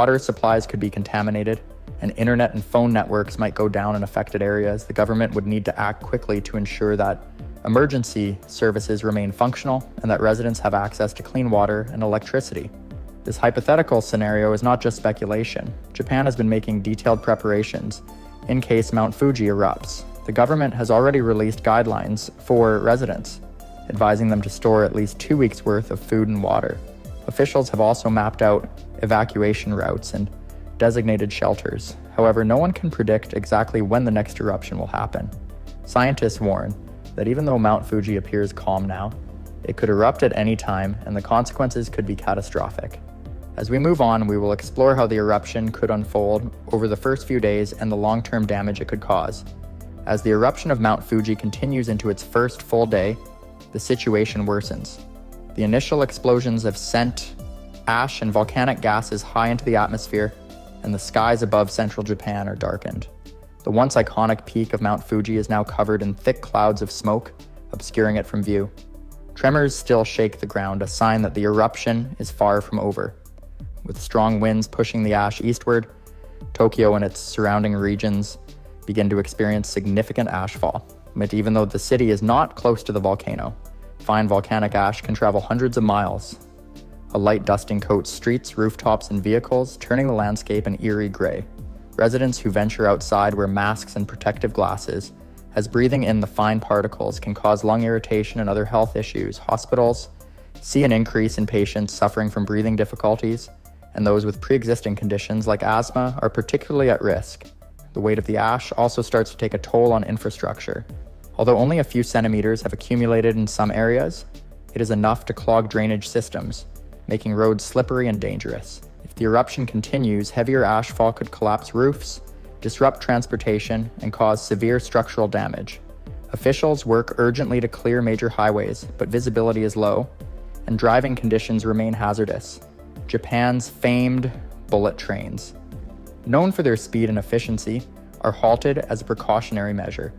Water supplies could be contaminated, and internet and phone networks might go down in affected areas. The government would need to act quickly to ensure that emergency services remain functional and that residents have access to clean water and electricity. This hypothetical scenario is not just speculation. Japan has been making detailed preparations in case Mount Fuji erupts. The government has already released guidelines for residents, advising them to store at least 2 weeks' worth of food and water. Officials have also mapped out evacuation routes and designated shelters. However, no one can predict exactly when the next eruption will happen. Scientists warn that even though Mount Fuji appears calm now, it could erupt at any time and the consequences could be catastrophic. As we move on, we will explore how the eruption could unfold over the first few days and the long-term damage it could cause. As the eruption of Mount Fuji continues into its first full day, the situation worsens. The initial explosions have sent ash and volcanic gases high into the atmosphere, and the skies above central Japan are darkened. The once iconic peak of Mount Fuji is now covered in thick clouds of smoke, obscuring it from view. Tremors still shake the ground, a sign that the eruption is far from over. With strong winds pushing the ash eastward, Tokyo and its surrounding regions begin to experience significant ashfall. But even though the city is not close to the volcano, fine volcanic ash can travel hundreds of miles. A light dusting coats streets, rooftops, and vehicles, turning the landscape an eerie gray. Residents who venture outside wear masks and protective glasses, as breathing in the fine particles can cause lung irritation and other health issues. Hospitals see an increase in patients suffering from breathing difficulties, and those with pre-existing conditions like asthma are particularly at risk. The weight of the ash also starts to take a toll on infrastructure. Although only a few centimeters have accumulated in some areas, it is enough to clog drainage systems, making roads slippery and dangerous. If the eruption continues, heavier ashfall could collapse roofs, disrupt transportation, and cause severe structural damage. Officials work urgently to clear major highways, but visibility is low, and driving conditions remain hazardous. Japan's famed bullet trains, known for their speed and efficiency, are halted as a precautionary measure.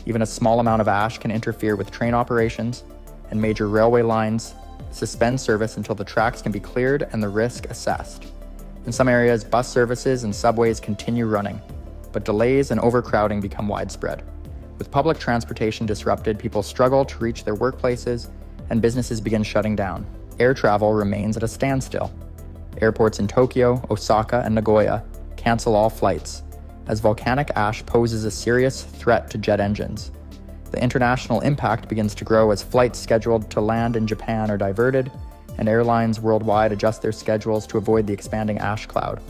Even a small amount of ash can interfere with train operations, and major railway lines suspend service until the tracks can be cleared and the risk assessed. In some areas, bus services and subways continue running, but delays and overcrowding become widespread. With public transportation disrupted, people struggle to reach their workplaces, and businesses begin shutting down. Air travel remains at a standstill. Airports in Tokyo, Osaka, and Nagoya cancel all flights, as volcanic ash poses a serious threat to jet engines. The international impact begins to grow as flights scheduled to land in Japan are diverted, and airlines worldwide adjust their schedules to avoid the expanding ash cloud.